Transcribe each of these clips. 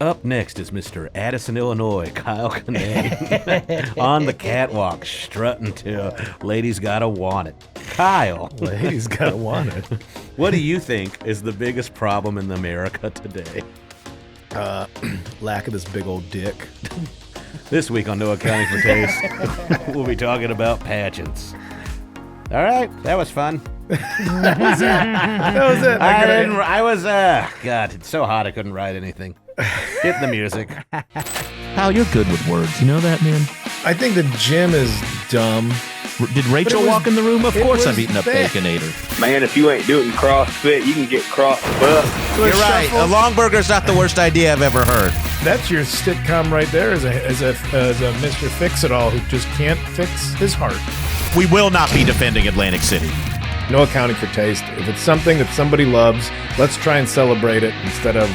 Up next is Mr. Addison, Illinois, Kyle Kinane, on the catwalk, strutting to Ladies Gotta Want It. Kyle. Ladies Gotta Want It. What do you think is the biggest problem in America today? Lack of this big old dick. This week on No Accounting for Taste, we'll be talking about pageants. All right, that was fun. That was it. God, it's so hot I couldn't write anything. Hit the music. Hal, you're good with words. You know that, man? I think the gym is dumb. Did Rachel walk in the room? Of course I'm eating a Baconator. Man, if you ain't doing CrossFit, you can get cross-buff. You're right. A long burger's not the worst idea I've ever heard. That's your sitcom right there as a Mr. Fix-It-All who just can't fix his heart. We will not be defending Atlantic City. No accounting for taste. If it's something that somebody loves, let's try and celebrate it instead of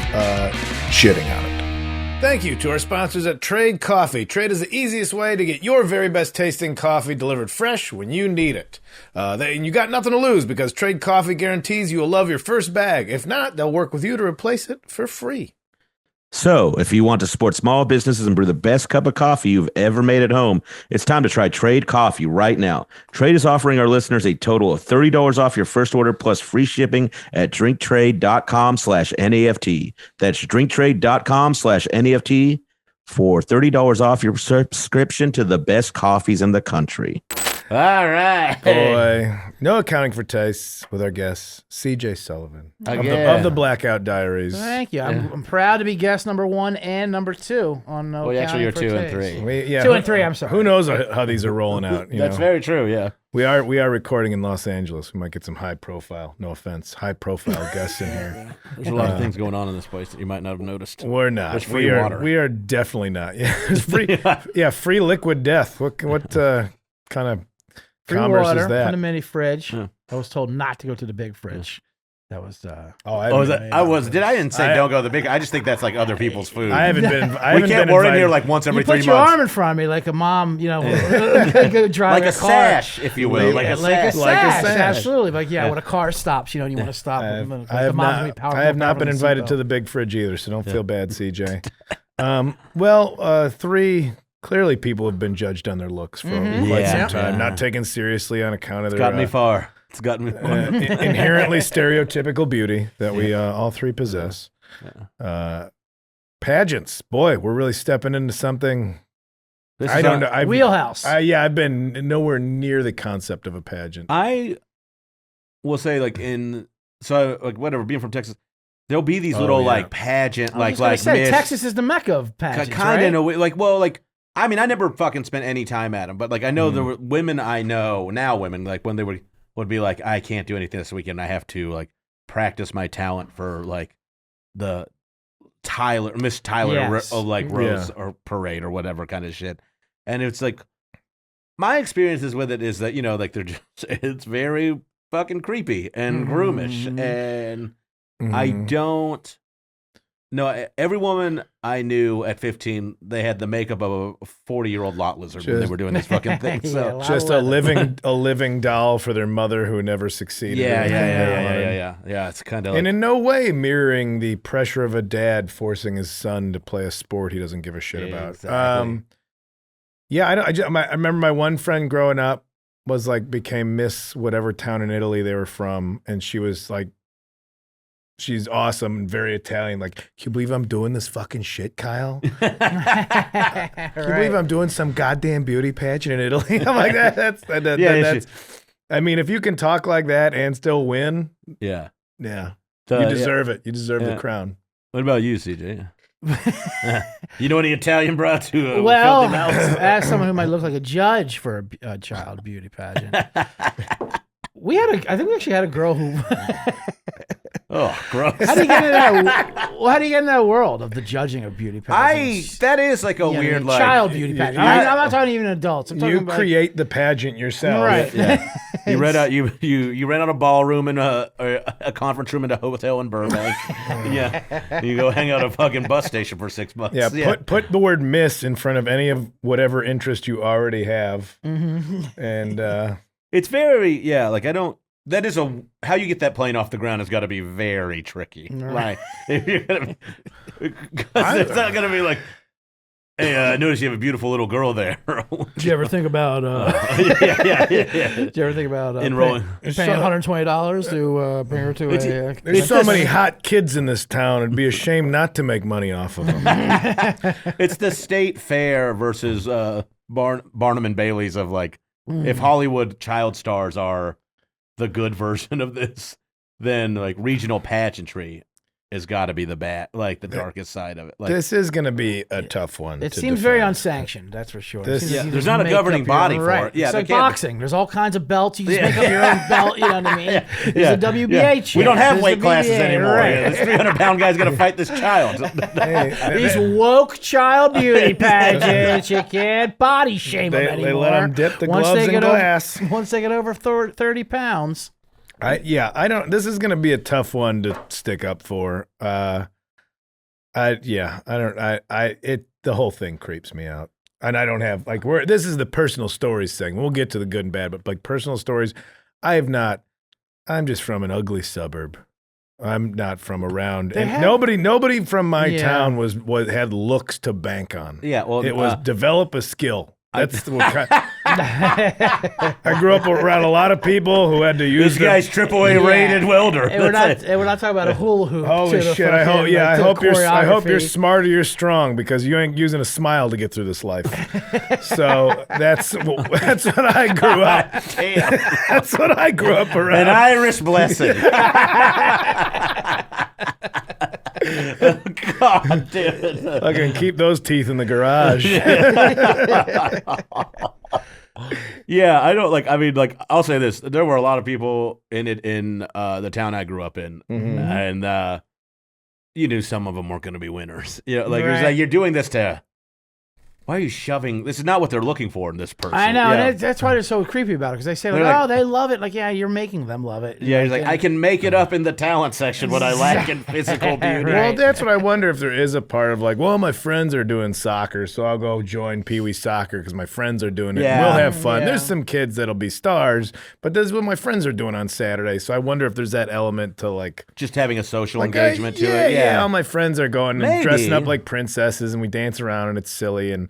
shitting on it. Thank you to our sponsors at Trade Coffee. Trade is the easiest way to get your very best tasting coffee delivered fresh when you need it. And you got nothing to lose because Trade Coffee guarantees you will love your first bag. If not, they'll work with you to replace it for free. So, if you want to support small businesses and brew the best cup of coffee you've ever made at home, it's time to try Trade Coffee right now. Trade is offering our listeners a total of $30 off your first order plus free shipping at drinktrade.com/NAFT. That's drinktrade.com/NAFT for $30 off your subscription to the best coffees in the country. All right. Boy, no accounting for tastes with our guest, CJ Sullivan of the Blackout Diaries. Thank you. I'm proud to be guest number 1 and number 2 on No Accounting actually, you're for 2 Taste. and 3. 2 and 3, I'm sorry. Who knows how these are rolling out? That's very true, yeah. We are recording in Los Angeles. We might get some high profile guests in here. There's a lot of things going on in this place that you might not have noticed. We're not. There's free water. We are definitely not. Yeah, it's free. Free liquid death. What kind of Free commerce water is that? from the mini fridge. Yeah. I was told not to go to the big fridge. That was. Did I didn't say don't go to the big. I just think that's like other people's food. I haven't been. We're in here like once every 3 months. You put your arm in front of me like a mom, go drive like a car. sash, if you will, like a sash. Absolutely. Like when a car stops, you want to stop. I have not been invited to the big fridge either, so don't feel bad, CJ. 3. Clearly, people have been judged on their looks for quite some time, not taken seriously on account of their. It's gotten me far. Inherently stereotypical beauty that we all 3 possess. Pageants, boy, we're really stepping into something. I don't know. Wheelhouse. I've been nowhere near the concept of a pageant. I will say, being from Texas, there'll be these little pageant, Texas is the mecca of pageants, kind of in a way, I mean, I never fucking spent any time at them, but I know there were women I know now. Women when they would be like, I can't do anything this weekend. I have to practice my talent for the Miss Tyler Rose or parade or whatever kind of shit. And it's my experiences with it is that they're just it's very fucking creepy and groomish, and I don't. No, every woman I knew at 15, they had the makeup of a 40-year-old lot lizard when they were doing this fucking thing. So just a living doll for their mother who never succeeded. Yeah. It's kind of and in no way mirroring the pressure of a dad forcing his son to play a sport he doesn't give a shit about. Exactly. I remember my one friend growing up became Miss whatever town in Italy they were from, and she was she's awesome and very Italian. Can you believe I'm doing this fucking shit, Kyle? Can you believe I'm doing some goddamn beauty pageant in Italy? I'm like, that's. I mean, if you can talk like that and still win, you deserve it. You deserve the crown. What about you, CJ? You know any Italian brats who filthy mouths? As someone who might look like a judge for a child beauty pageant, I think we actually had a girl who. Oh, gross! How do you get in that world of the judging of beauty pageants? That is a weird child beauty pageant. I'm not talking even adults. I'm talking create the pageant yourself, right? Yeah. You rent out a ballroom and a conference room in a hotel in Burbank. Yeah, you go hang out at a fuking bus station for 6 months. Yeah, put the word "miss" in front of any of whatever interest you already have, and it's very I don't. that is how you get that plane off the ground has got to be very tricky. Right? Because it's not going to be like, hey, I noticed you have a beautiful little girl there. Did you ever think about? Yeah. Did you ever think about enrolling? Paying $120 to bring her to a? There's so many hot kids in this town. It'd be a shame not to make money off of them. It's the state fair versus Barnum and Bailey's of like, if Hollywood child stars are the good version of this, then like regional pageantry has got to be the darkest side of it. Like, this is going to be a tough one. It seems very unsanctioned, that's for sure. There's not a governing body for it. Yeah, it's like boxing. There's all kinds of belts. You just make up your own belt. You know what I mean? There's a WBA champ. We don't have weight a classes BBA, anymore. right. Yeah, this 300-pound guy's going to fight this child. These woke child beauty pageants, you can't body shame them anymore. They let them dip the gloves in glass. Once they get over 30 pounds. I don't. This is going to be a tough one to stick up for. The whole thing creeps me out, and I don't have this is the personal stories thing. We'll get to the good and bad, but like personal stories, I'm just from an ugly suburb. I'm not from around, and nobody from my town was had looks to bank on. Yeah, well, it was develop a skill. That's what I grew up around a lot of people who had to use this guy's AAA rated welder. And we're not talking about a hula hoop. Holy shit! I hope you're smart or you're strong, because you ain't using a smile to get through this life. So that's what I grew up. That's what I grew up around. An Irish blessing. God damn it. I can keep those teeth in the garage. Yeah, I don't I'll say this. There were a lot of people in the town I grew up in. And you knew some of them weren't going to be winners. You know, it was like, you're doing this to, why are you shoving? This is not what they're looking for in this person. I know. And that's why they're so creepy about it, because they say, they love it. Like, yeah, you're making them love it. Yeah, he's like, I can make it up in the talent section what I lack in physical beauty. Right. Well, that's what I wonder, if there is a part of like, well, my friends are doing soccer, so I'll go join Pee Wee soccer because my friends are doing it. Yeah. And we'll have fun. Yeah. There's some kids that'll be stars, but this is what my friends are doing on Saturday. So I wonder if there's that element to like just having a social engagement to it. Yeah, all my friends are going and dressing up Maybe. like princesses, and we dance around, and it's silly. And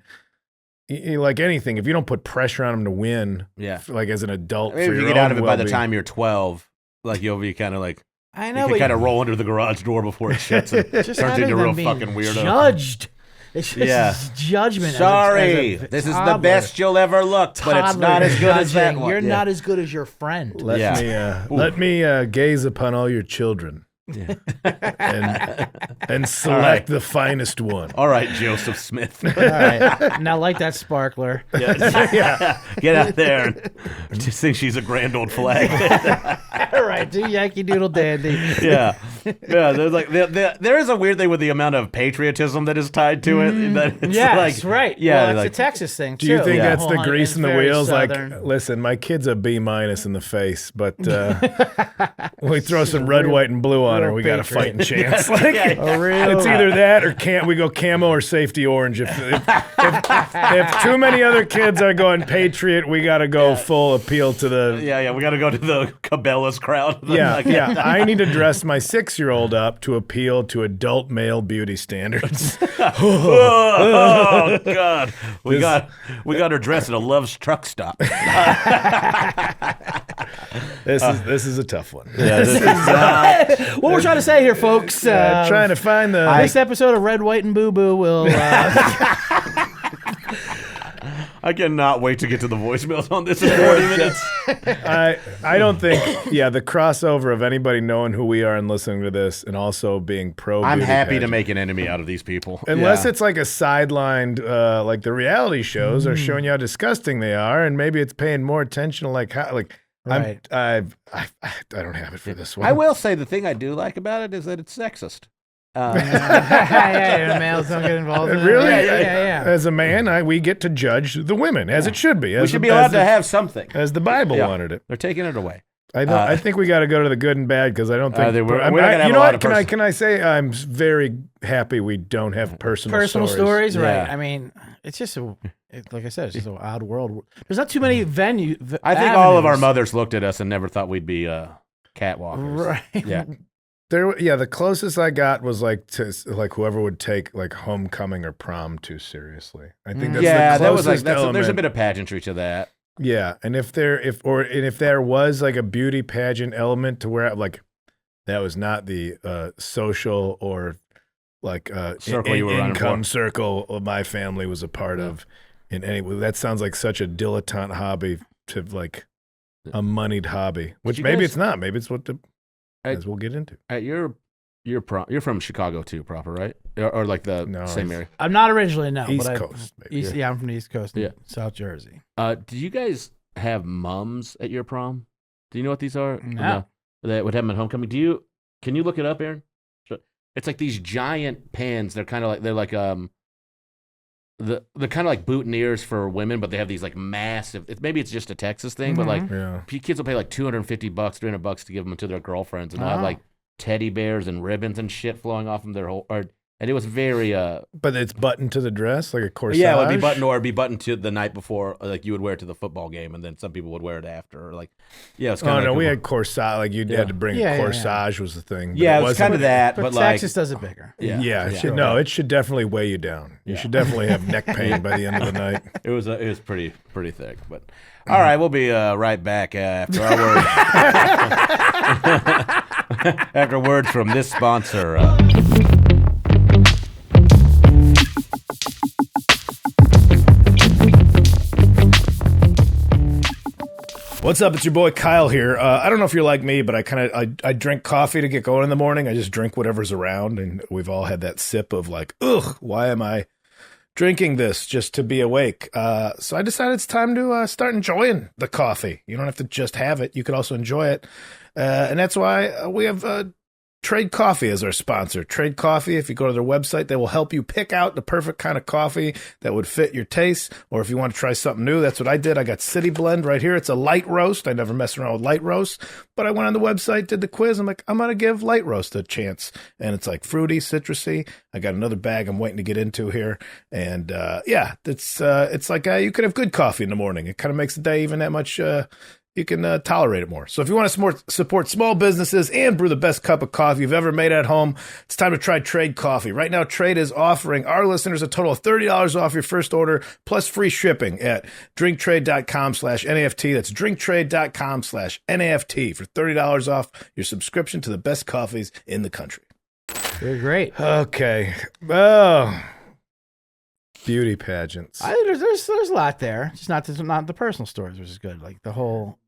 like anything, if you don't put pressure on them to win, like as an adult, Maybe if you get out of it by the time you're 12, like you'll be kind of like, I know, you can kind of roll under the garage door before it shuts and just turns into a real being fucking weirdo. Judged. It's just this Sorry, this is the best you'll ever look, but it's not as good as that one. You're not as good as your friend. Let me gaze upon all your children. Yeah. and select the finest one. All right, Joseph Smith. All right. Now, like that sparkler. Yeah. Get out there and just think she's a grand old flag. All right, do Yankee Doodle Dandy. Yeah. There's like there is a weird thing with the amount of patriotism that is tied to it. That it's right. Yeah, well, that's a Texas thing too. Do you think that's the whole grease in the very wheels? Southern. Like, listen, my kid's a B- in the face, but when we throw some red, white, and blue on her, we got a fighting chance. Like, it's either that or we go camo or safety orange. If too many other kids are going Patriot, we got to go full appeal to the. Yeah. We got to go to the Cabela's crowd. I need to dress my 6-year-old up to appeal to adult male beauty standards. Oh God, we got her dressed at a Love's truck stop. This is a tough one. Yeah, this is what we're trying to say here, folks. Trying to find this episode of Red, White, and Boo Boo will. I cannot wait to get to the voicemails on this in 40 minutes. I don't think, the crossover of anybody knowing who we are and listening to this and also being pro. I'm happy to make an enemy out of these people. Unless it's like a sidelined, like the reality shows are showing you how disgusting they are, and maybe it's paying more attention to like how, like, right. I don't have it for this one. I will say the thing I do like about it is that it's sexist. Males don't get involved. Really? Yeah. As a man, we get to judge the women, as it should be. We should be allowed to have something. As the Bible wanted it. They're taking it away. I know. I think we got to go to the good and bad because I don't think we're not gonna have you a know lot what? of Can I say I'm very happy we don't have personal stories, Yeah. right? I mean, it's just like I said, it's just an odd world. There's not too many venues. I think all of our mothers looked at us and never thought we'd be catwalkers. Right. Yeah. The closest I got was like whoever would take like homecoming or prom too seriously. I think that's the that was closest like element. there's a bit of pageantry to that. Yeah, and if there was like a beauty pageant element to where like that was not the social or like Circle you were running income for. circle my family was a part of in any way. That sounds like such a dilettante hobby to like a moneyed hobby, which maybe it's not. Maybe it's what as we'll get into. At you're from Chicago too, proper, right? Or like the same area. I'm not originally East Coast. Maybe. I'm from the East Coast. Yeah. South Jersey. Did you guys have mums at your prom? Do you know what these are? No. That would have them at homecoming. Can you look it up, Aaron? It's like these giant pans. They're kind of like they're kind of like boutonnieres for women, but they have these like massive. Maybe it's just a Texas thing, but like kids will pay like $250, $300 to give them to their girlfriends, and they'll have like teddy bears and ribbons and shit flowing off them. And it was very. But it's buttoned to the dress like a corsage. Yeah, it would be buttoned or it'd be buttoned to the night before, like you would wear it to the football game, and then some people would wear it after. Or like, yeah, it's kind of. Oh no, we had corsage. Like you had to bring a corsage was the thing. Yeah, it was kind of that, but like Texas does it bigger. It should definitely weigh you down. You should definitely have neck pain by the end of the night. It was pretty thick, but all right, we'll be right back after our words. After words from this sponsor. What's up? It's your boy Kyle here. I don't know if you're like me, but I drink coffee to get going in the morning. I just drink whatever's around, and we've all had that sip of like, ugh, why am I drinking this just to be awake? So I decided it's time to start enjoying the coffee. You don't have to just have it. You could also enjoy it. And that's why we have Trade Coffee as our sponsor. Trade Coffee, if you go to their website, they will help you pick out the perfect kind of coffee that would fit your taste. Or if you want to try something new, that's what I did. I got City Blend right here. It's a light roast. I never mess around with light roast. But I went on the website, did the quiz. I'm like, I'm going to give light roast a chance. And it's like fruity, citrusy. I got another bag I'm waiting to get into here. And it's like you could have good coffee in the morning. It kind of makes the day even that much you can tolerate it more. So if you want to support small businesses and brew the best cup of coffee you've ever made at home, it's time to try Trade Coffee. Right now, Trade is offering our listeners a total of $30 off your first order plus free shipping at drinktrade.com/NAFT. That's drinktrade.com/NAFT for $30 off your subscription to the best coffees in the country. They're great. Okay. Oh. Beauty pageants. There's a lot there. Just not the personal stories, which is good. Like the whole.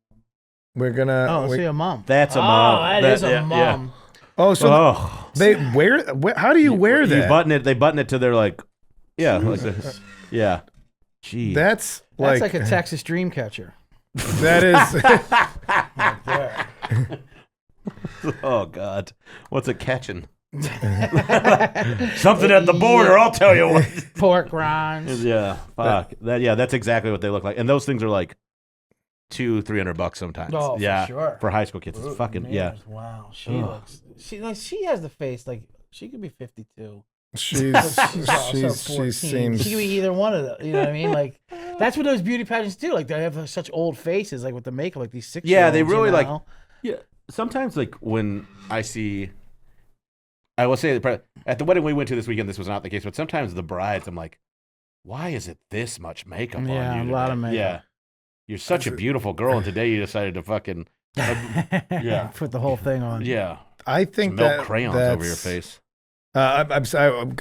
We're gonna. See a mom. That's a mom. That is a mom. Yeah. Oh, so they wear. How do you wear that? You button it. They button it to their like. Yeah, like this. Yeah. Gee. That's like a Texas dream catcher. That is. Right there. Oh God, what's it catching? Something at the border. I'll tell you what. Pork rinds. Yeah. Fuck. That's exactly what they look like. And those things are like $200-$300 sometimes. Oh, yeah, for sure. For high school kids, it's fucking Wow. She looks. She has the face like she could be 52. She seems. She could be either one of them. You know what I mean? Like that's what those beauty pageants do. Like they have such old faces, like with the makeup, like these 6. Yeah, they really like. Yeah. Sometimes like when I see. I will say at the wedding we went to this weekend, this was not the case, but sometimes the brides, I'm like, why is it this much makeup on you? Yeah, a lot of makeup. Yeah. You're such a beautiful girl, and today you decided to fucking put the whole thing on. Yeah. I think milk crayons over your face. I'm sorry.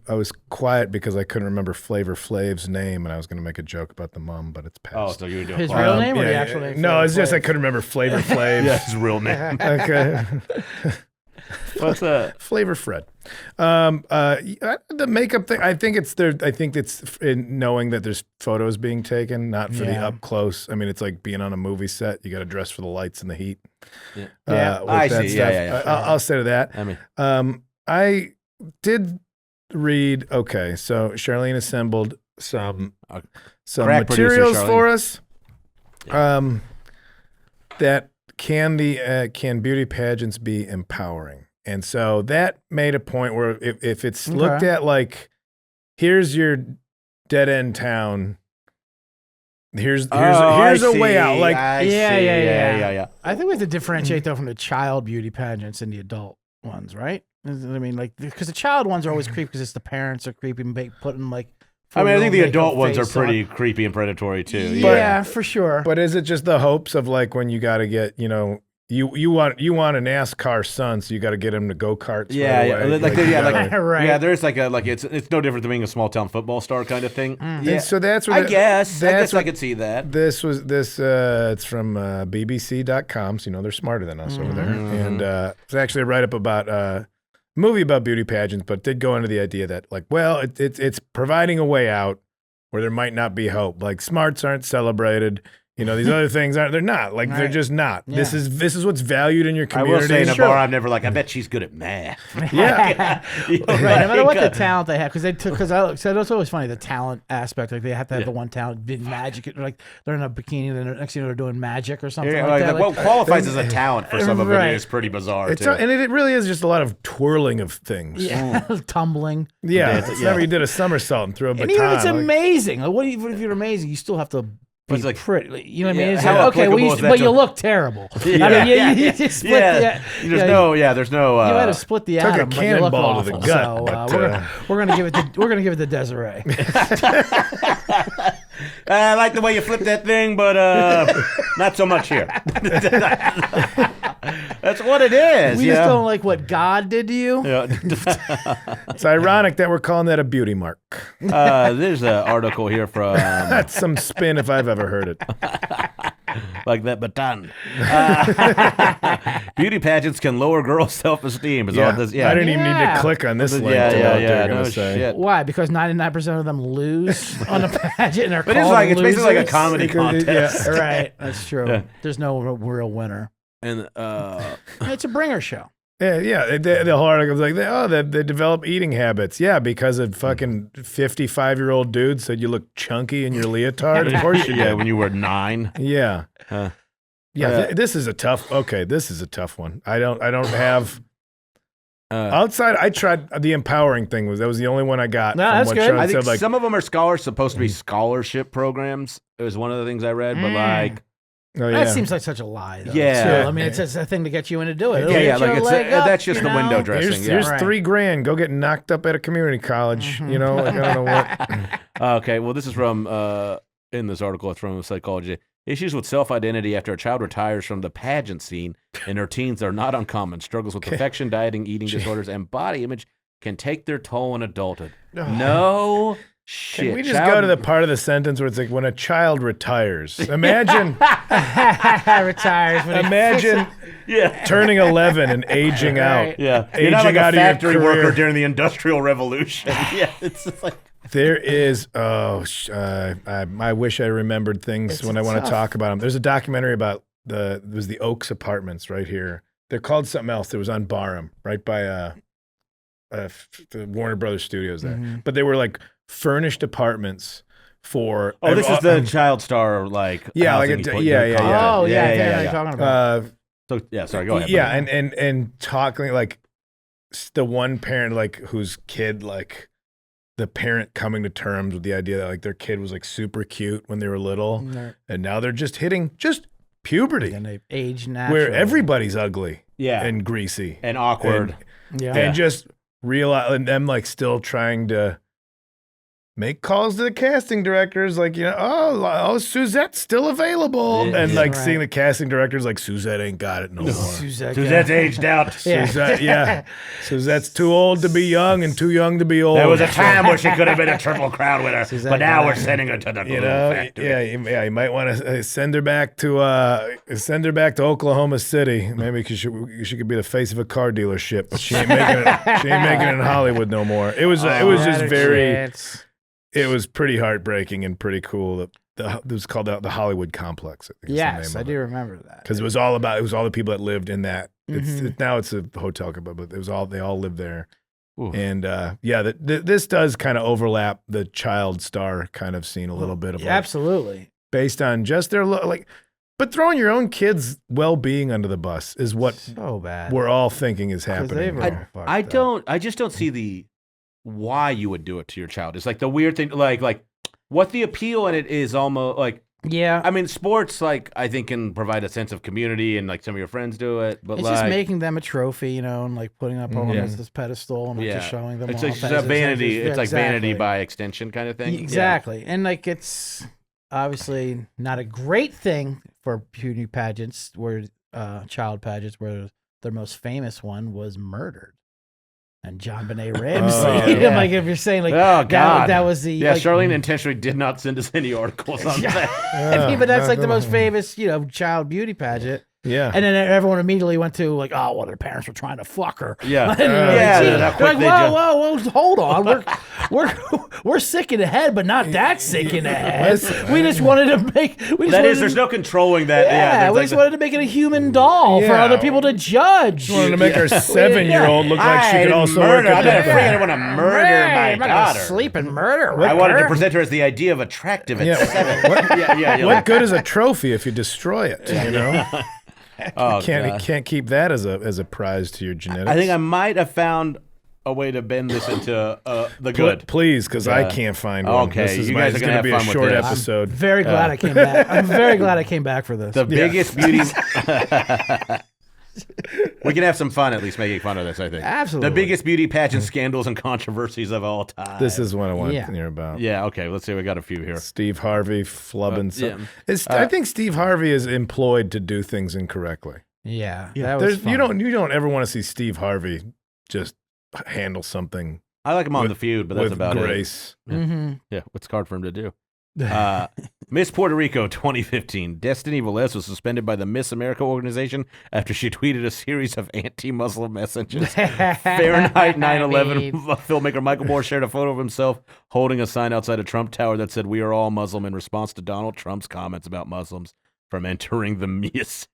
I was quiet because I couldn't remember Flavor Flav's name, and I was going to make a joke about the mum, but it's passed. Oh, so you were doing his real name or the actual name? No, it's just I couldn't remember Flavor Flav. Yeah, his real name. Okay. What's that? Flavor Fred. The makeup thing. I think it's there. I think it's in knowing that there's photos being taken, not for the up close. I mean, it's like being on a movie set. You got to dress for the lights and the heat. Yeah, I see. Yeah. I'll say to that. I mean, I did read. Okay, so Charlene assembled some materials for us. Yeah. That can beauty pageants be empowering? And so that made a point where if it's looked at like, here's your dead end town. Here's a way out. Like, yeah. I think we have to differentiate though from the child beauty pageants and the adult ones, right? I mean, like, because the child ones are always creepy because it's the parents are creepy and putting like. I mean, I think the adult ones are pretty creepy and predatory too. Yeah, for sure. But is it just the hopes of like when you got to get, you want a NASCAR son, so you got to get him to go-karts? Yeah, right. Yeah, there's it's no different than being a small town football star kind of thing. Yeah. And so that's what I guess I could see that. It's from BBC.com, so they're smarter than us over there. And it's actually a write-up about movie about beauty pageants, but did go into the idea that like, well, it's providing a way out where there might not be hope. Like smarts aren't celebrated. These other things they're not. Like they're just not. Yeah. This is what's valued in your community. I will say in a bar, I'm never like, I bet she's good at math. Yeah. Right. No matter what the talent they have, because that's always funny, the talent aspect. Like they have to have the one talent, magic. Like they're in a bikini, and next thing they're doing magic or something like that. What qualifies as a talent for some of it is pretty bizarre too. And it really is just a lot of twirling of things. Yeah, tumbling. Yeah, it's never you did a somersault and threw a baton. And even if it's amazing. Like, even if you're amazing, you still have to. It's like pretty, you know what I mean? It's like, okay, but you look terrible. Yeah, I mean, you just split there's no. You had to split the atom, a cannonball to the gut. So we're gonna give it to Desiree. I like the way you flipped that thing, but not so much here. That's what it is. We just don't like what God did to you. Yeah. It's ironic that we're calling that a beauty mark. There's an article here from. That's some spin if I've ever heard it. Like that baton. Beauty pageants can lower girls' self-esteem. I didn't even need to click on this link. No shit. Why? Because 99% of them lose on a pageant. And but it's basically like a comedy contest. Yeah, right. That's true. Yeah. There's no real winner. And it's a bringer show. Yeah. The whole article was like, they develop eating habits. Yeah, because a fucking 55-year-old dude said you look chunky in your leotard. Of course you did. Yeah, when you were 9. Yeah. This is a tough. Okay, this is a tough one. I don't have. Outside, I tried the empowering thing. That was the only one I got. No, that's good. I think some of them are supposed to be scholarship programs. It was one of the things I read, but like. Oh, yeah. That seems like such a lie, though. Yeah. I mean, it's just a thing to get you in to do it. That's just the window dressing. Here's $3,000. Go get knocked up at a community college. I don't know what. Okay, well, this is from in this article. It's from Psychology. Issues with self-identity after a child retires from the pageant scene in her teens are not uncommon. Struggles with affection, dieting, eating disorders, and body image can take their toll in adulthood. No. Shit. Can we just go to the part of the sentence where it's like when a child retires? Imagine turning 11 and aging out. Yeah, you're not like a factory worker during the Industrial Revolution. Yeah, it's just like there is. I wish I remembered things when I want to talk about them. There's a documentary about the Oaks Apartments right here. They're called something else. It was on Barham, right by the Warner Brothers Studios there. But they were like furnished apartments for. Oh, this is the child star like. Yeah, like Oh yeah. Talking about. Sorry, go ahead. Yeah, and talking like the one parent like whose kid like the parent coming to terms with the idea that like their kid was like super cute when they were little, and now they're just hitting puberty and they age naturally, where everybody's ugly, and greasy and awkward, and just realize and them like still trying to make calls to the casting directors, like, Suzette's still available. And seeing the casting directors like, Suzette ain't got it no more. Suzette's aged out. Suzette's too old to be young and too young to be old. There was a time where she could have been a Triple Crown winner, but now we're sending her to the glue factory. You might want to send her back to Oklahoma City. Maybe she could be the face of a car dealership, but she ain't making it. She ain't making it in Hollywood no more. It was just very. It was pretty heartbreaking and pretty cool. It was called the Hollywood Complex. Yes, I do remember that. Because it was all the people that lived in that. Now it's a hotel, but they all lived there. Ooh. And this does kind of overlap the child star kind of scene a little bit of absolutely based on just their look. Like But throwing your own kids' well-being under the bus is what So bad. we're all thinking is happening. I just don't see the why you would do it to your child. It's like the weird thing, like what the appeal in it is almost like. Yeah. I mean, sports, like, I think can provide a sense of community and, like, some of your friends do it. But, it's like, just making them a trophy, you know, and, like, putting up on this pedestal and like, just showing them it's off. like just a vanity. It's like exactly. vanity by extension kind of thing. Exactly. And, like, it's obviously not a great thing for beauty pageants, where child pageants, where their most famous one was murdered. And John Benet Ramsey. Like, if you're saying, like, oh, God. that was the. Yeah, like, Charlene intentionally did not send us any articles on that. I mean, but that's like the most famous, you know, child beauty pageant. Yeah. And then everyone immediately went to, like, oh, well, their parents were trying to fuck her. Yeah. Like, whoa, hold on. We're sick in the head, but not that sick in the head. We just wanted to make. There's no controlling that. Yeah, we just wanted to make it a human doll for other people to judge. We wanted to make our 7-year-old look like she could also murder. work I'm not afraid I want to murder my I'm not daughter. gonna sleep and murder. I wanted to present her as the idea of attractive at 7. What good is a trophy if you destroy it? You know. Oh, You can't keep that as a prize to your genetics. I think I might have found a way to bend this into the good. Please, because I can't find one. Okay, this is you guys are going gonna to be have a fun short with this. episode. Very glad I came back. I'm very glad I came back for this. The biggest beauty. We can have some fun at least making fun of this, I think. Absolutely. The biggest beauty pageant scandals and controversies of all time. This is what I want to hear about. Yeah, okay, let's see. We got a few here. Steve Harvey flubbing. yeah. I think Steve Harvey is employed to do things incorrectly. Yeah. That was fun. You don't ever want to see Steve Harvey just handle something. I like him on The Feud, but that's with about grace. it. Yeah. Yeah, what's hard for him to do? Miss Puerto Rico 2015. Destiny Velez was suspended by the Miss America organization after she tweeted a series of anti-Muslim messages. Fahrenheit 9/11 filmmaker Michael Moore shared a photo of himself holding a sign outside a Trump Tower that said, "We are all Muslim," in response to Donald Trump's comments about Muslims from entering the U.S.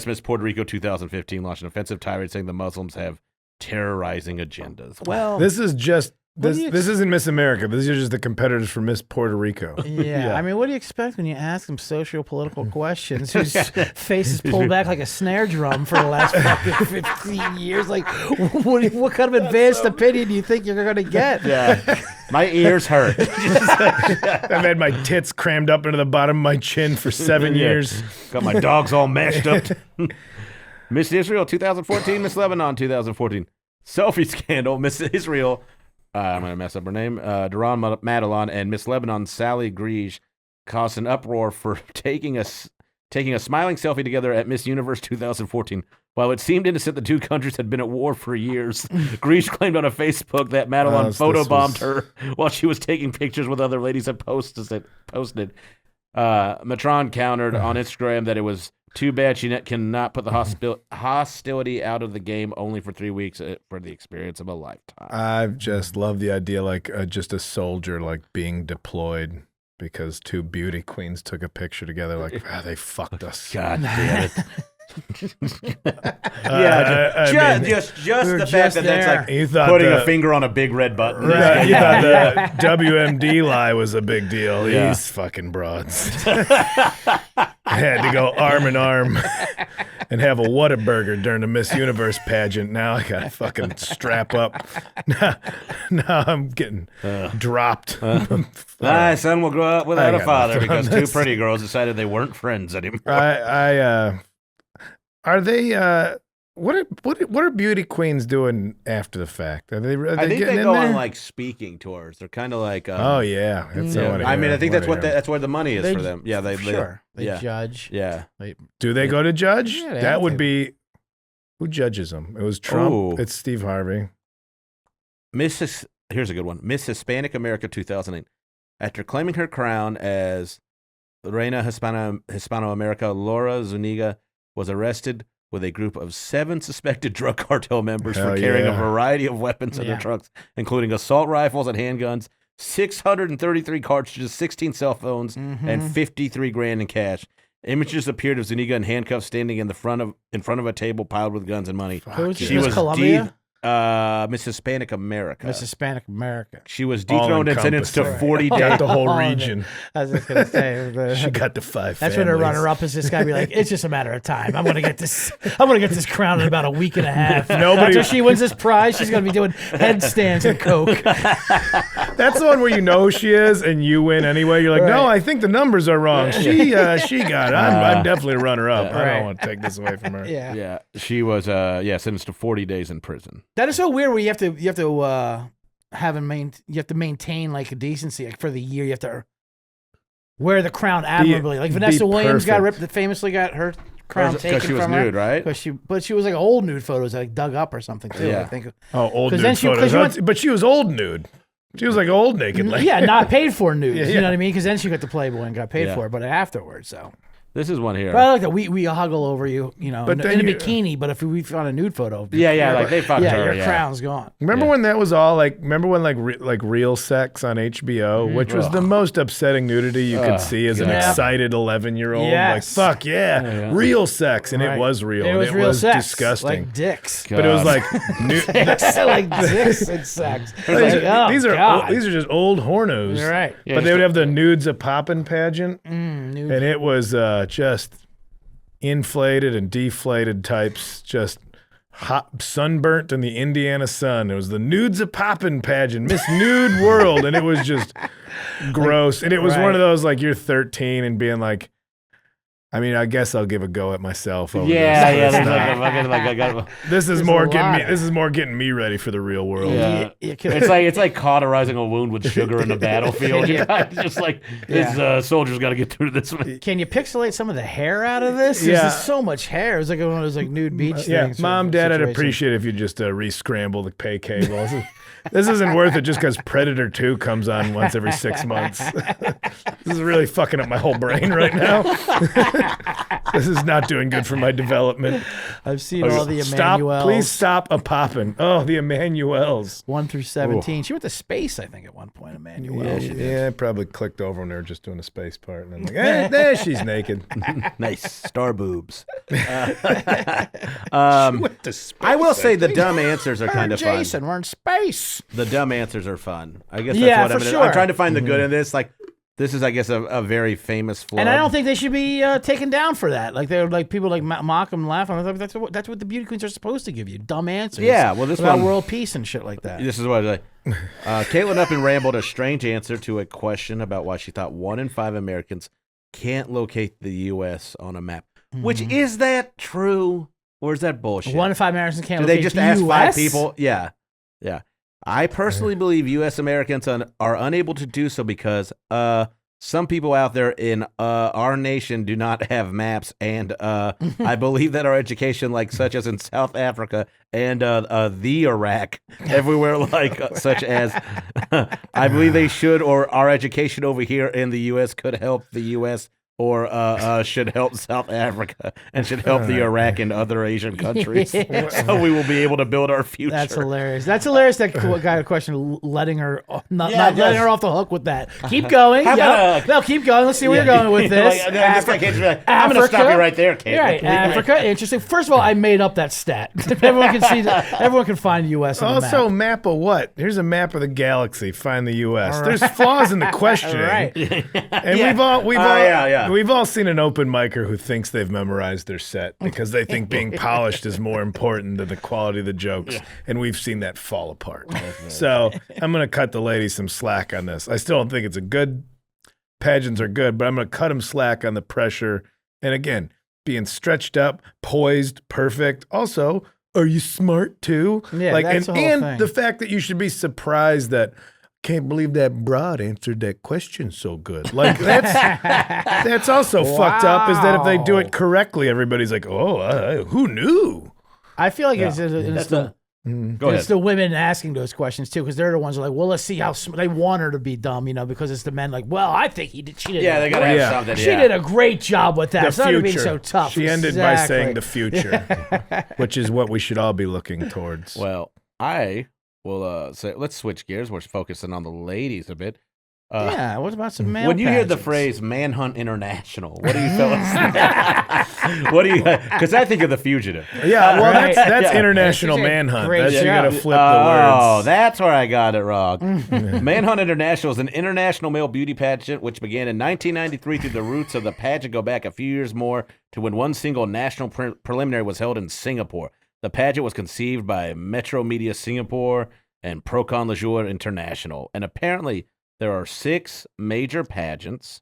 Miss Puerto Rico 2015, launched an offensive tirade saying the Muslims have terrorizing agendas. Well, This is just this isn't Miss America. These are just the competitors for Miss Puerto Rico. yeah. I mean, what do you expect when you ask them socio-political questions whose face is pulled back like a snare drum for the last fucking 15 years? Like, what kind of advanced opinion do you think you're going to get? Yeah. My ears hurt. I've had my tits crammed up into the bottom of my chin for 7 years. Got my dogs all mashed up. Miss Israel 2014, Miss Lebanon 2014. Selfie scandal, Miss Israel, I'm going to mess up her name, Duran Madelon, and Miss Lebanon, Sally Grige, caused an uproar for taking a smiling selfie together at Miss Universe 2014. While it seemed innocent, the two countries had been at war for years. Grige claimed on a Facebook that Madelon photobombed her while she was taking pictures with other ladies and posted. Matron countered on Instagram that it was too bad she cannot put the hostility out of the game only for 3 weeks for the experience of a lifetime. I just love the idea, like just a soldier like being deployed because two beauty queens took a picture together. Like, they fucked us. God damn it. Just the fact that that's like You thought putting a finger on a big red button. Right, you thought the WMD lie was a big deal. Yeah. These fucking broads. I had to go arm in arm and have a Whataburger during the Miss Universe pageant. Now I got to fucking strap up. Now I'm getting dropped. My son will grow up without I a got father nothing on because two this. pretty girls decided they weren't friends anymore. Are they? What are beauty queens doing after the fact? Are they I think getting they in go there? on like speaking tours. They're kind of like. Oh yeah, that's yeah. what I mean, I think that's what that's where the money is for them. Yeah, they They judge. Yeah. Do they go to judge? Yeah, they that have would to. be who judges them. It was Trump. Ooh. It's Steve Harvey. Here's a good one. Miss Hispanic America 2008. After claiming her crown as Reina Hispano-America, Laura Zuniga was arrested with a group of 7 suspected drug cartel members Hell for carrying a yeah. variety of weapons in their trucks, including assault rifles and handguns, 633 cartridges, 16 cell phones, and $53,000 in cash. Images appeared of Zuniga in handcuffs standing in front of a table piled with guns and money. She was Colombia? Miss Hispanic America. Miss Hispanic America. She was dethroned and sentenced to All-encompassing. 40 Got days. the whole All of it. region. I was just gonna say. She got the 5 That's when her families. runner-up is this guy. Be like, it's just a matter of time. I'm gonna get this. I'm gonna get this crown in about a week and a half. Nobody- After she wins this prize, she's gonna be doing headstands and coke. That's the one where you know who she is and you win anyway. You're like, no, I think the numbers are wrong. She got it. I'm definitely a runner-up. I Right. don't want to take this away from her. Yeah. Yeah, she was sentenced to 40 days in prison. That is so weird. Where you have to maintain like a decency like, for the year. You have to wear the crown admirably. Like Vanessa Williams famously got her crown taken Because she was from her. nude, right? But she was like old nude photos like dug up or something too. Yeah. I think. Oh, old 'Cause nude then she- 'cause photos. you went- But she was old nude. She was like old naked. Like, Yeah, not paid for nudes. Yeah, You yeah. know what I mean? Because then she got the Playboy and got paid Yeah. for it, but afterwards, so. This is one here. But I like that we huggle over you, But in then a you- bikini. But if we found a nude photo, Yeah, like they fucked her. your Yeah. crown's gone. Remember when that was all like? Remember when like Real Sex on HBO, which was the most upsetting nudity you could see as an Yeah. excited 11-year-old. Yes. Like fuck yeah, real sex, and Right. it was real. It was and real sex, disgusting. like dicks. But it was like Like dicks and sex. these are just old hornos. You're right. But they would have the nudes a poppin' pageant, Nude. and it was just inflated and deflated types, just hot, sunburnt in the Indiana sun. It was the nudes a poppin' pageant, Miss Nude World, and it was just gross. And it was one of those like you're 13 and being like, I mean, I guess I'll give a go at myself. Over Yeah, this. there's like a fucking This is There's more a getting me. lot. This is more getting me ready for the real world. Yeah. You could- It's like cauterizing a wound with sugar in the battlefield. Yeah. It's just like this soldier's got to get through this. Can you pixelate some of the hair out of this? Yeah. There's so much hair. It was like one of those like nude beach Yeah, things. Mom, Dad, I'd situation. appreciate if you just re-scramble the pay cable. This isn't worth it just because Predator 2 comes on once every 6 months. This is really fucking up my whole brain right now. This is not doing good for my development. I've seen all the Stop! Emmanuels. Please stop a popping. Oh, the Emmanuels. 1 through 17. She went to space, I think, at one point, Emmanuel. Yeah, I probably clicked over when they were just doing the space part, and I'm like, there she's naked. Nice star boobs. I will say the dumb answers are kind of fun. Jason, we're in space. The dumb answers are fun. I guess that's Yeah, what for I'm sure. I'm trying to find the good in this. Like, this is, I guess, a very famous flub. And I don't think they should be taken down for that. Like they're like people like mock them, laugh on them. That's what the beauty queens are supposed to give you. Dumb answers. Yeah, well, this about one- world peace and shit like that. This is what I like. Caitlin up and rambled a strange answer to a question about why she thought 1 in 5 Americans can't locate the U.S. on a map. Which, is that true? Or is that bullshit? 1 in 5 Americans can't. Do they locate just the ask 5 US? people? Yeah. I personally believe U.S. Americans are unable to do so because some people out there in our nation do not have maps, and I believe that our education, like such as in South Africa and the Iraq, everywhere like such as, I believe they should, or our education over here in the U.S. could help the U.S. or should help South Africa and should help the Iraq and other Asian countries. So we will be able to build our future. That's hilarious. That's hilarious. That guy question letting her not Yeah, letting her off the hook with that. Keep going. How about, No, keep going. Let's see where you're going with this. Like, this guy can't just be like, I'm going to stop you right there, Kate. Right, Africa. Interesting. First of all, I made up that stat. Everyone can see that. Everyone can find U.S. on the Also, map. map of what? Here's a map of the galaxy. Find the U.S. There's flaws in the questioning. Right. And we've all seen an open micer who thinks they've memorized their set because they think being polished is more important than the quality of the jokes. And we've seen that fall apart. So I'm going to cut the ladies some slack on this. I still don't think it's a good, pageants are good, but I'm going to cut them slack on the pressure. And again, being stretched up, poised, perfect. Also, are you smart too? Yeah, that's the whole and thing. the fact that you should be surprised that can't believe that broad answered that question so good. Like that's also fucked up. Is that if they do it correctly, everybody's like, oh, who knew? I feel like it's Go it's ahead. the women asking those questions too, because they're the ones who are like, well, let's see how they want her to be dumb, because it's the men like, well, I think she did. Yeah, they got to have something. She did a great job with that. The It's not future. being so tough. She ended by Exactly. saying the future, which is what we should all be looking towards. Well, I will say, let's switch gears. We're focusing on the ladies a bit. Yeah, what about some male When you hear the pageants? phrase "Manhunt International," what do you fellas? What do you? Because I think of The Fugitive. Yeah, well, Right. that's Yeah. International That's a Manhunt. great That's you show. got to flip the Oh, words. that's where I got it wrong. Manhunt International is an international male beauty pageant which began in 1993 through the roots of the pageant go back a few years more to when one single national preliminary was held in Singapore. The pageant was conceived by Metro Media Singapore and Procon Leisure International. And apparently there are 6 major pageants.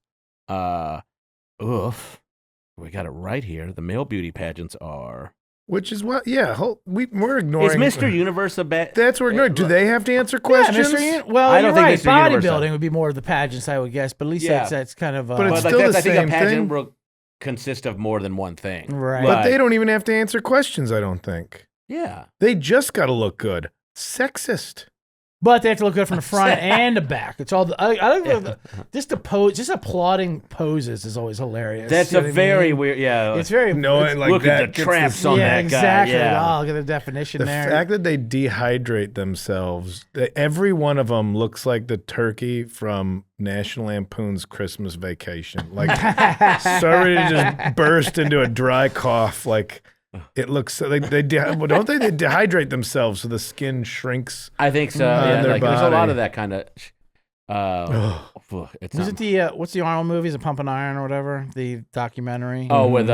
We got it right here. The male beauty pageants are... Which is what? Yeah, we're Is ignoring. Mr. Universe a bad... That's what we're ignoring. Do they have to answer Yeah, questions? Well, I don't you're think right. Mr. Universe Bodybuilding does. would be more of the pageants, I would guess. But at least Yeah. that's kind of. But it's But still that's, the I think a same pageant thing. will consist of more than one thing. Right. But they don't even have to answer questions. I don't think Yeah. they just got to look good. Sexist. But they have to look good from the front and the back. It's all. I like just the pose. Just applauding poses is always hilarious. That's You a know what I very mean? weird. Yeah. It's very. No, it's- like look that at the gets traps the- on yeah, that exactly. guy. Yeah. Oh, look at the definition The there. fact that they dehydrate themselves, every one of them looks like the turkey from National Lampoon's Christmas Vacation. Like, so ready to just burst into a dry cough. Like, it looks like they don't they dehydrate themselves so the skin shrinks. I think so. On Yeah. their Like, there's a lot body. of that kind of. It's Was it the what's the Arnold movie? Is it Pumping Iron or whatever? The documentary. Oh, with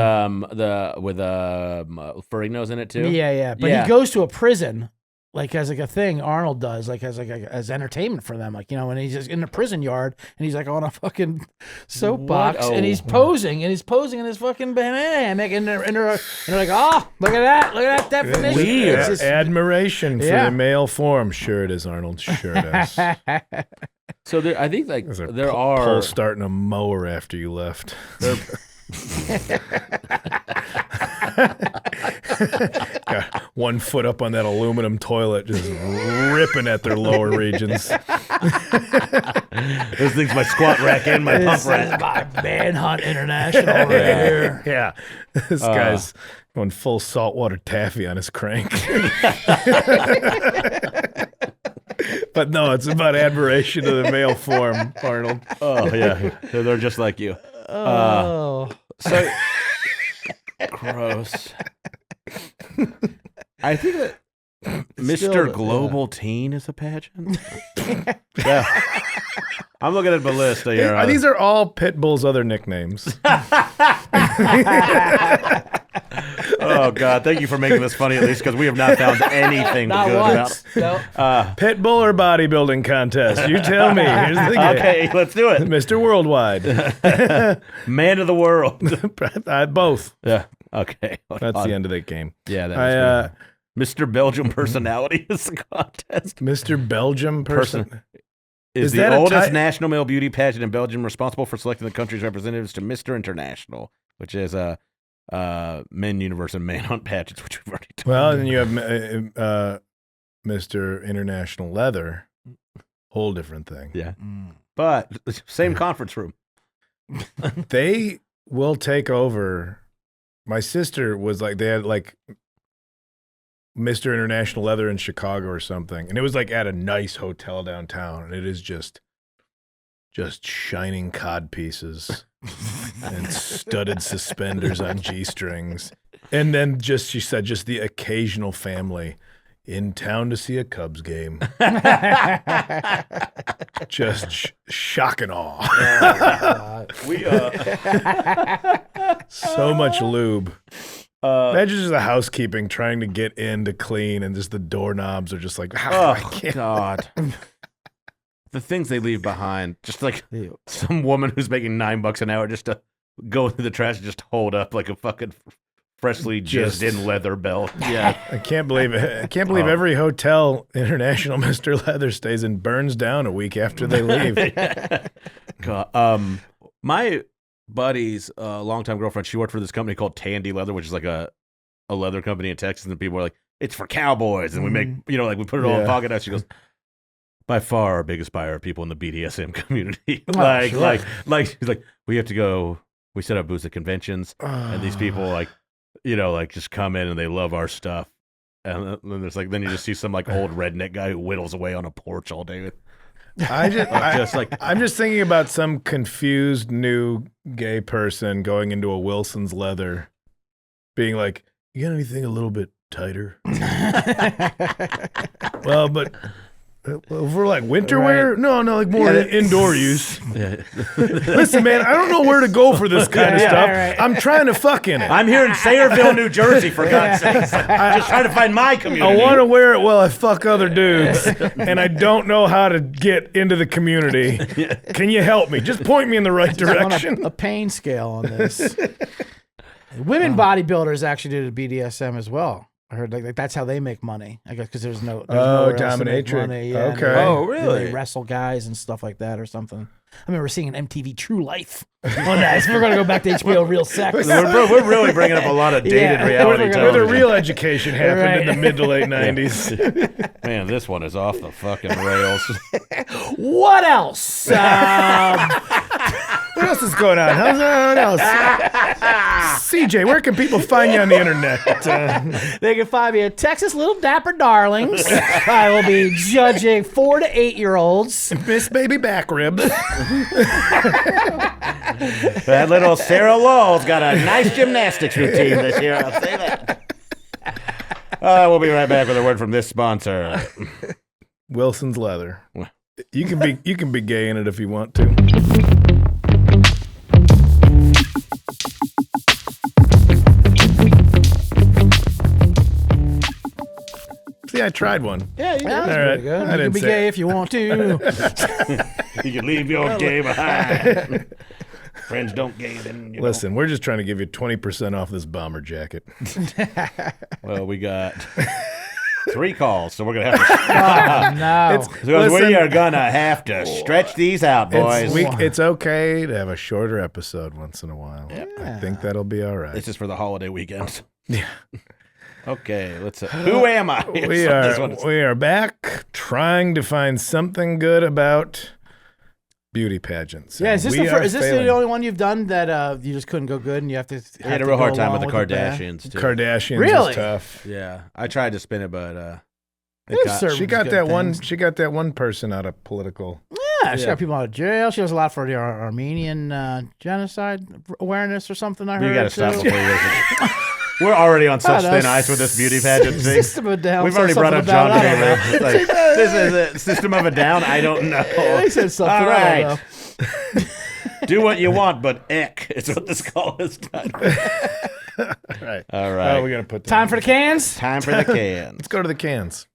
Ferrigno's in it too. Yeah. But Yeah. he goes to a prison, like as like a thing Arnold does, like as as entertainment for them, like and he's just in the prison yard and he's like on a fucking soapbox What? and he's posing in his fucking banana hammock and they're like, oh, look at that definition. Weird. It's just- Admiration for Yeah. the male form. Sure it is, Arnold. Sure it is. So there, I think like There's a there pole are. starting a mower after you left. Got 1 foot up on that aluminum toilet, just ripping at their lower regions. Those things, my squat rack and my pump This rack. is my Manhunt International right here. Yeah, this guy's going full saltwater taffy on his crank. But no, it's about admiration of the male form, Arnold. Oh yeah, they're just like you. Oh. So gross. I think that Mr. Global Teen is a pageant. Yeah. I'm looking at Ballista here. These are all Pitbull's other nicknames. Oh God! Thank you for making this funny, at least, because we have not found anything Not good once. about. No. Pitbull or bodybuilding contest? You tell me. Here's the game. Okay, let's do it. Mr. Worldwide. Man of the world. Both. Yeah. Okay. That's the end of that game. Yeah. That was I, Mr. Belgium personality is the contest. Mr. Belgium person. Is that the a oldest ti- national male beauty pageant in Belgium, responsible for selecting the country's representatives to Mr. International, which is Men Universe and Manhunt pageants, which we've already talked Well, about. then you have Mr. International Leather. Whole different thing. Yeah. But same conference room. They will take over. My sister was like, they had like Mr. International Leather in Chicago or something. And it was like at a nice hotel downtown. And it is just shining cod pieces and studded suspenders on G-strings. And then she said, just the occasional family in town to see a Cubs game. Just shock and awe. So much lube. Imagine just the housekeeping trying to get in to clean, and just the doorknobs are just like, I Oh can't. God. The things they leave behind, just like some woman who's making $9 an hour just to go through the trash and just hold up like a fucking freshly Just- jizzed in leather belt. Yeah. I can't believe it. I can't believe every hotel International Mr. Leather stays in burns down a week after they leave. God. My buddy's longtime girlfriend, she worked for this company called Tandy Leather, which is like a leather company in Texas, and people are like, it's for cowboys, and we make, like we put it all in Yeah. pocket. She goes, by far our biggest buyer are people in the BDSM community. Oh, sure. like she's like, we have to go, we set up booths at conventions, and these people like just come in and they love our stuff. And then there's then you just see some like old redneck guy who whittles away on a porch all day. I'm just thinking about some confused new gay person going into a Wilson's Leather, being like, "You got anything a little bit tighter?" Well, but if we're like winter wear, no, like more indoor use. Yeah. Listen, man, I don't know where to go for this kind of stuff. Right. I'm trying to fuck in it. I'm here in Sayreville, New Jersey, for God's sakes. I'm just trying to find my community. I want to wear it while I fuck other dudes, and I don't know how to get into the community. Can you help me? Just point me in the right direction. A pain scale on this. Women bodybuilders actually did a BDSM as well. I heard like that's how they make money. I guess because there's nowhere else to make dominatrix. money. Yeah, Okay. Oh, really? They wrestle guys and stuff like that or something. I remember seeing an MTV True Life on that. So we're going to go back to HBO Real Sex. We're really bringing up a lot of dated reality Where the television. real education happened in the mid to late 90s. Man, this one is off the fucking rails. What else? What else is going on? What else? CJ, where can people find you on the internet? They can find me at Texas Little Dapper Darlings. I will be judging 4 to 8 year olds. Miss Baby Back Ribs. That little Sarah Lowell's got a nice gymnastics routine this year, I'll say that. We'll be right back with a word from this sponsor. Wilson's Leather. You can be gay in it if you want to. See, I tried one. Yeah, you did. All That's right. pretty good. I You didn't can be say gay it. if you want to. You can leave your gay behind. Friends don't gay, then you Listen, we're just trying to give you 20% off this bomber jacket. Well, we got 3 calls, so we're going to have to... No. Because we Listen. are going to have to stretch these out, boys. It's okay to have a shorter episode once in a while. I think that'll be all right. This is for the holiday weekends. Yeah. Okay, let's... who am I? We are back trying to find something good about beauty pageants. Yeah, is this, We are is this failing. the only one you've done that you just couldn't go good and you have to I had a real hard time with the Kardashians, too. Kardashians Really? was tough. Yeah, I tried to spin it, but... She got that one. She got that one person out of political. Yeah, she got people out of jail. She does a lot for the Armenian genocide awareness or something. I heard. You got to stop too. before you listen. We're already on such thin ice with this beauty pageant thing. System of a Down. We've said already brought up something John about it. I don't Taylor. Like, this is a System of a Down? I don't know. know. He said something. All I don't right. know. Do what you want, but eck is what this call is done. Right. All right. Oh, we're gonna put that. Time for the cans. Time for the cans. Let's go to the cans.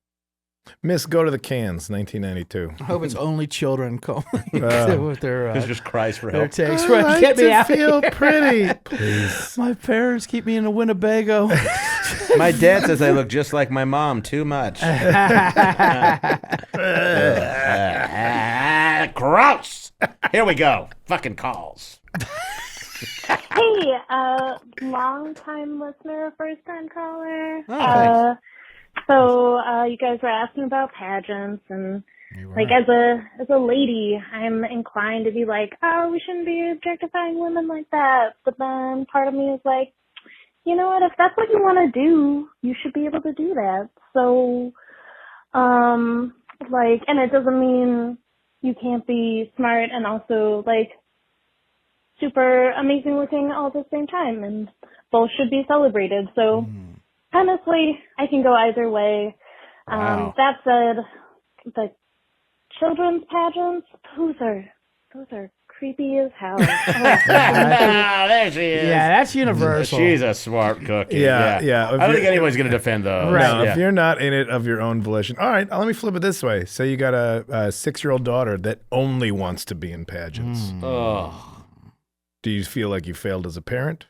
Miss Go to the Cans, 1992. I hope it's only children calling with their This just cries for their help. takes. I Right, like get me to out of feel here. pretty, please. My parents keep me in a Winnebago. My dad says I look just like my mom too much. Gross. Here we go. Fucking calls. Hey, long time listener, first time caller. Oh, So you guys were asking about pageants, and like as a lady, I'm inclined to be like, oh, we shouldn't be objectifying women like that. But then part of me is like, you know what? If that's what you want to do, you should be able to do that. So, like, and it doesn't mean you can't be smart and also like super amazing looking all at the same time, and both should be celebrated. So honestly, I can go either way. Wow. That said, the children's pageants, those are creepy as hell. There she is. Yeah, that's universal. She's a smart cookie. Yeah. I don't think anyone's going to defend those. Right. No, Yeah. if you're not in it of your own volition. All right, let me flip it this way. Say you got a 6-year-old daughter that only wants to be in pageants. Oh. Do you feel like you failed as a parent?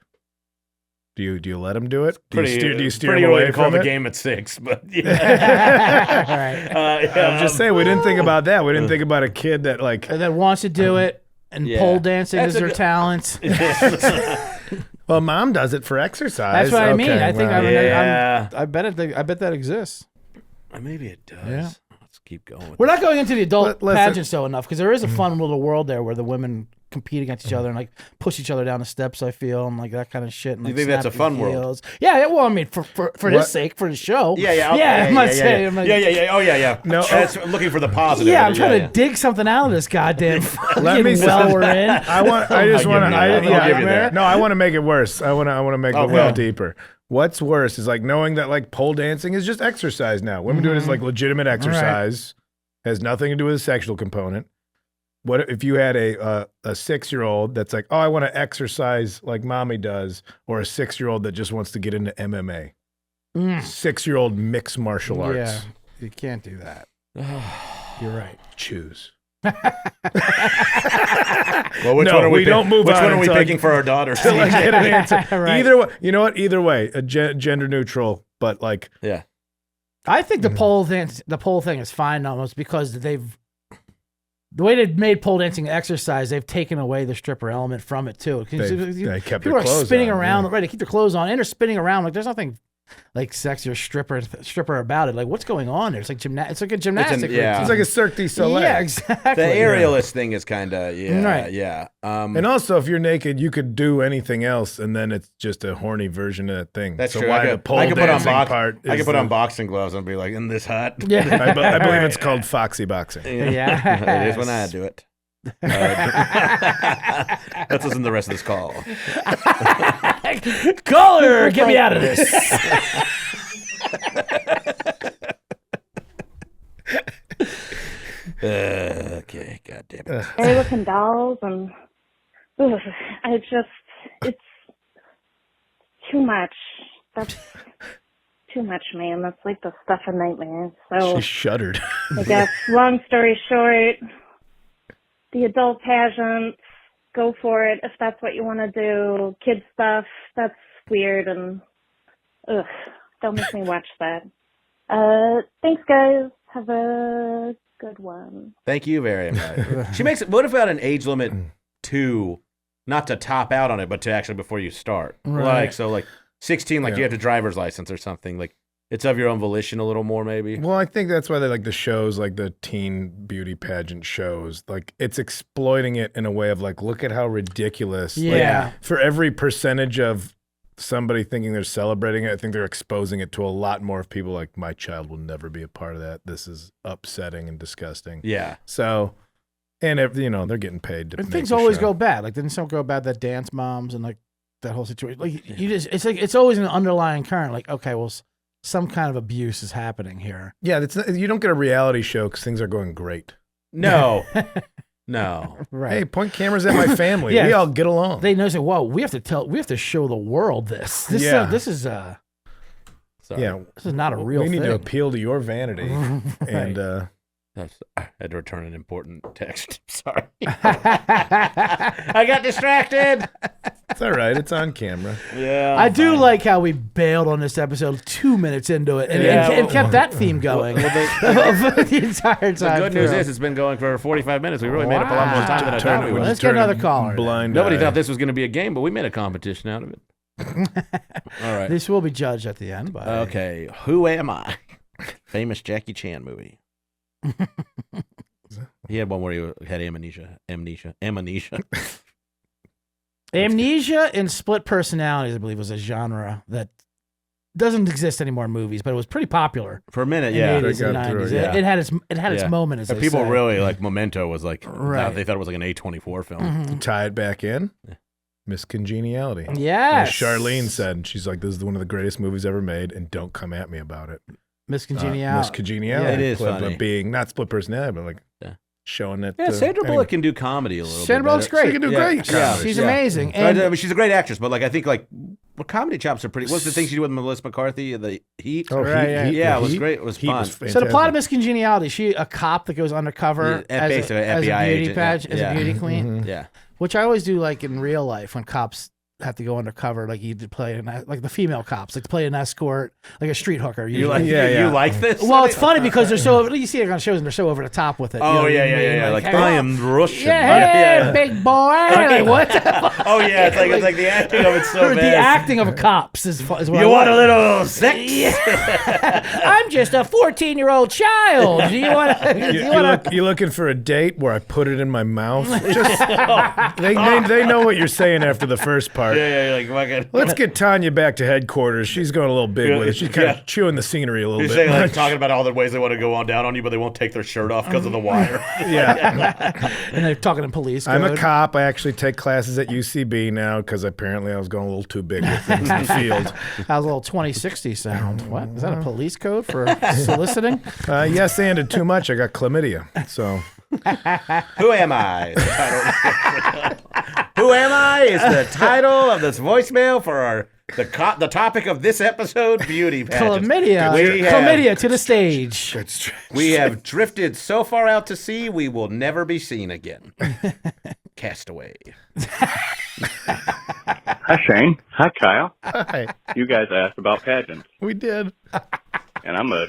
Do you let him do it? Do you steer pretty him early away to call from the it? game at 6, but yeah. Right. I'm just saying, we didn't think about that. We didn't think about a kid that like. And that wants to do it, and Yeah. pole dancing That's is a her good- talent. Well, mom does it for exercise. That's what I mean. Okay, I think well, I yeah. bet that exists. Maybe it does. Yeah. Let's keep going. We're not going into the adult Listen. pageants though enough because there is a fun little world there where the women compete against each other and like push each other down the steps. I feel and like that kind of shit. And, You like, think that's a snap fun your world? heels. Yeah. Well, I mean, for his sake, for the show. Yeah. I'm not saying. Oh yeah. No. That's looking for the positive. Yeah, I'm trying to dig something out of this goddamn Let me fucking well say- we're in. I want give you that. No, I want to make it worse. I want to make the Okay. well deeper. What's worse is like knowing that like pole dancing is just exercise now. Women do it as like legitimate exercise. Has nothing to do with the sexual component. What if you had a 6-year-old that's like, oh, I want to exercise like mommy does, or a 6-year-old that just wants to get into MMA? 6-year-old mixed martial arts. Yeah, you can't do that. You're right. Choose. Well, which No, one are we don't move Which on one are we until I- picking for our daughters? Till I get an answer. Right. Either way, you know what? Either way, a gender neutral, but like Yeah. I think the pole thing is fine almost because the way they've made pole dancing exercise, they've taken away the stripper element from it too. they kept People their are clothes spinning on, around, yeah. right? They keep their clothes on and they're spinning around. Like there's nothing like sexy or stripper about it. Like what's going on there? It's like it's like a gymnastic. yeah. It's like a Cirque du Soleil. Yeah, exactly. The aerialist thing is kind of Right. yeah. And also, if you're naked, you could do anything else, and then it's just a horny version of that thing. That's so true. why I the could pole put on dancing box. part? I is could put on the- boxing gloves and be like, in this hut. Yeah, I believe it's called foxy boxing. Yeah. It is when I do it. Let's listen to the rest of this call. Caller, get me out of this. Okay, God damn it. Harry looking dolls and it's too much. That's too much, man. That's like the stuff of nightmares. So She shuddered. I guess long story short, the adult pageants, go for it if that's what you want to do. Kid stuff, that's weird and don't make me watch that. Thanks guys. Have a good one. Thank you very much. She makes it. What about an age limit to, not to top out on it, but to actually before you start? Right. Like 16, like you have a driver's license or something. Like it's of your own volition a little more, maybe. Well, I think that's why they like the shows, like the teen beauty pageant shows. Like it's exploiting it in a way of like, look at how ridiculous. Yeah. Like, for every percentage of somebody thinking they're celebrating it, I think they're exposing it to a lot more of people like, my child will never be a part of that. This is upsetting and disgusting. Yeah. So, and if, you know, they're getting paid to And make things the always show. go bad. Like didn't something go bad that dance moms and like that whole situation? Like you just, it's like it's always an underlying current. Like okay, well, some kind of abuse is happening here. Yeah, you don't get a reality show because things are going great. No. No. Right. Hey, point cameras at my family. Yeah. We all get along. They know. Say, "Whoa, we have to show the world this. This, Yeah. this is Sorry. this is not a real we need thing." to appeal to your vanity. And I had to return an important text. Sorry. I got distracted. it's all right. It's on camera. Yeah. I do like how we bailed on this episode 2 minutes into it and, Yeah, and kept that theme going the entire time. The good news through. is it's been going for 45 minutes. We really made up a lot more time than I thought we would. Let's get another caller. Blind Nobody eye. thought this was going to be a game, but we made a competition out of it. All right. This will be judged at the end. By Okay. Who am I? Famous Jackie Chan movie. He had one where he had amnesia. Amnesia and split personalities, I believe, was a genre that doesn't exist anymore in movies, but it was pretty popular for a minute. in Yeah. the 80s and They got through 90s. it, yeah. It had its Yeah. moment, as And they people say. really like Memento was like, Right. they thought it was like an A24 film. Mhm. Tie it back in. Miss Congeniality. Yes. As Charlene said, she's like, this is one of the greatest movies ever made, and don't come at me about it. Miss Miss Congeniality. Congeniality. Yeah, it is but funny. being not split personality, but like Yeah. showing that. Yeah, Sandra anyway. Bullock can do comedy a little Sandra bit. Bullock's better. great. She can do Yeah. great. Yeah. comedy. She's Yeah. amazing. I And mean, she's a great actress, but like I think like her comedy chops are pretty. What's the thing she did with Melissa McCarthy? The Heat. Oh, Right, Heat, yeah. It was great. It was Heat fun. so the plot of fantastic. Miss Congeniality, she a cop that goes undercover Yeah, as, basically a, an as a FBI beauty agent, page, yeah. as Yeah. a beauty queen, Mhm. Yeah. which I always do like in real life when cops have to go undercover, like you play like the female cops, like to play an escort, like a street hooker. You like? usually. Yeah, You like this? Well, it's funny because they're so you see it on shows and they're so over the top with it. You know Oh what yeah, I yeah, mean? yeah. Like hey, I am Russian. yeah, hey, big boy. Like what? The fuck? Oh yeah, it's like the acting of it's so the bad. acting of cops is what You I want a like. little sex? I'm just a 14-year-old child. Do you want to? You looking for a date where I put it in my mouth? Just, they know what you're saying after the first part. Yeah, like fucking. Let's get Tanya back to headquarters. She's going a little big with it. She's kind Yeah. of chewing the scenery a little You're bit. saying like talking about all the ways they want to go on down on you, but they won't take their shirt off because of the wire. Yeah. And they're talking in police code. I'm a cop. I actually take classes at UCB now because apparently I was going a little too big with things in the field. How's a little 2060 sound? What? Is that a police code for soliciting? Yes, and too much. I got chlamydia. So Who am I? Is the title. Who am I is the title of this voicemail for the topic of this episode, beauty pageants. Chlamydia to the stage. We have drifted so far out to sea, we will never be seen again. Castaway. Hi, Shane. Hi, Kyle. hi, You guys asked about pageants, we did. and I'm a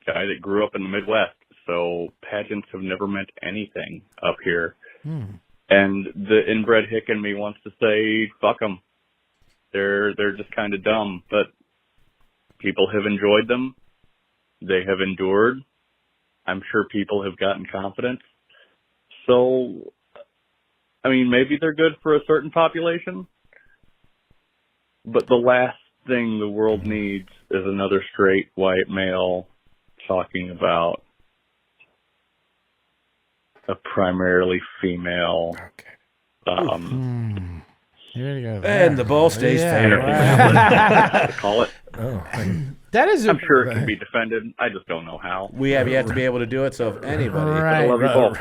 guy that grew up in the Midwest, so pageants have never meant anything up here. And the inbred hick in me wants to say, fuck them. They're just kind of dumb, but people have enjoyed them. They have endured. I'm sure people have gotten confidence. So, I mean, maybe they're good for a certain population, but the last thing the world needs is another straight white male talking about a primarily female. Here you go. And the ball stays fair. To call it. That is. I'm sure it can be defended. I just don't know how. We have yet to be able to do it, so if anybody. Right. I love you both.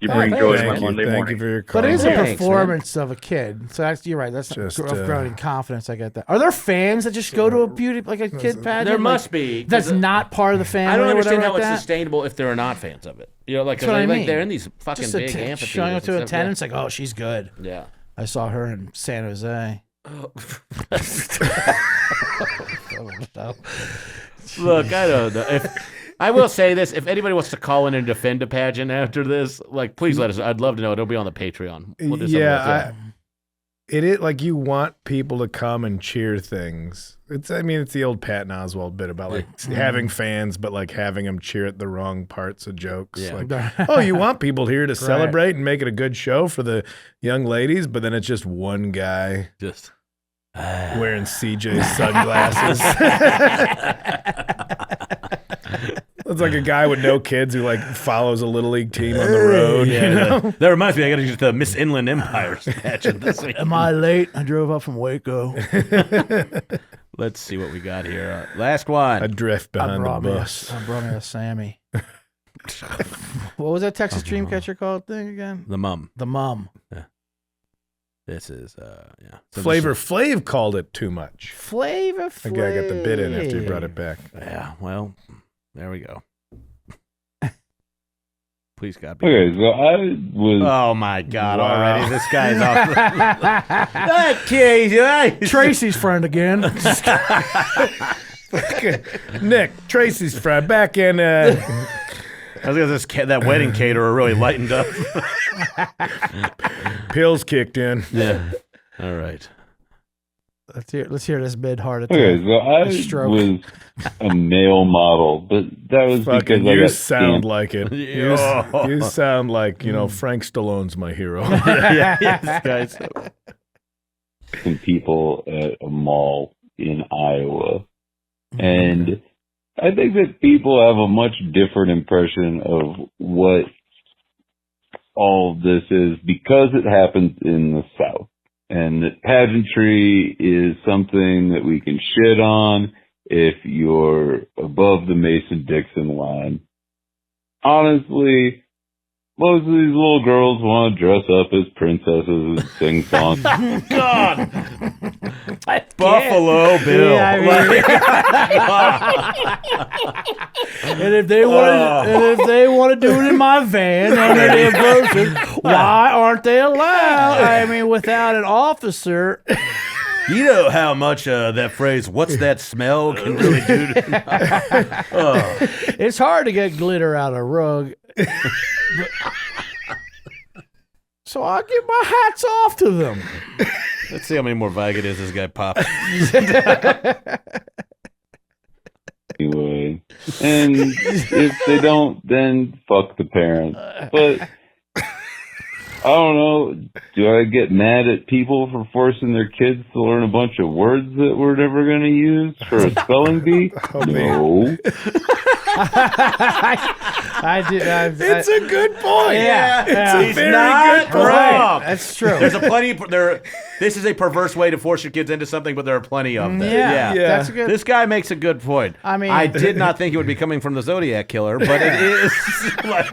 You bring joy to my Thank Monday you morning. for your call. But it is a Thanks, performance of a kid. So that's, you're right. That's Just, growing in confidence. I get that. Are there fans that just go to a beauty like a kid pageant? There Like, must be. That's not part of the family. I don't or understand whatever how like it's that? sustainable if they're not fans of it. You know, like, That's what I mean. they're in these fucking Just big showing amphitheaters. up to and stuff, attendance, like, oh, she's good. Yeah. I saw her in San Jose. Look, I don't know. I will say this: if anybody wants to call in and defend a pageant after this, like, please let us. I'd love to know. It'll be on the Patreon. We'll do something like that. It is like you want people to come and cheer things. It's the old Patton Oswalt bit about like having fans, but like having them cheer at the wrong parts of jokes. Yeah. Like, oh, you want people here to celebrate and make it a good show for the young ladies, but then it's just one guy Just wearing CJ sunglasses. It's like a guy with no kids who like follows a little league team on the road. yeah, You know? that reminds me. I got to get the Miss Inland Empire pageant this week. Am I late? I drove up from Waco. Let's see what we got here. Last one. I drift behind the bus. I brought me a Sammy. What was that Texas Dreamcatcher called thing again? The Mum. The Mum. This is yeah. So Flavor Flav called it too much. Flavor Flav. I got the bit in after you brought it back. Yeah. Well, there we go. Please God. Be Okay, so I was. Oh my God! Wow. Already, this guy's off. That kid, Tracy's friend again. Nick, Tracy's friend, back in. I was gonna say that wedding caterer really lightened up. Pills kicked in. Yeah. All right. Let's hear this mid heart attack. Okay, so I Stroke. was a male model, but that was Fucking, because I you got sound scammed. like it. Yeah. You sound like, Frank Stallone's my hero. Yeah, this guy's. Some people at a mall in Iowa. And I think that people have a much different impression of what all of this is because it happens in the South. And that pageantry is something that we can shit on if you're above the Mason-Dixon line. Honestly, most of these little girls want to dress up as princesses and sing songs. God. Buffalo Bill. Yeah, I mean, and if they want to do it in my van under the impression, why aren't they allowed? I mean, without an officer. You know how much that phrase "What's that smell?" can really do to It's hard to get glitter out of a rug. So I'll give my hats off to them. Let's see how many more Vicodins this guy pops. Anyway, and if they don't, then fuck the parents. But I don't know. Do I get mad at people for forcing their kids to learn a bunch of words that we're never going to use for a spelling bee? No. I do. It's a good point. Yeah, It's a He's very not good point. wrong. That's true. There's a plenty. This is a perverse way to force your kids into something, but there are plenty of them. Yeah. That's a good. This guy makes a good point. I mean, I did not think it would be coming from the Zodiac Killer, but it is. Like,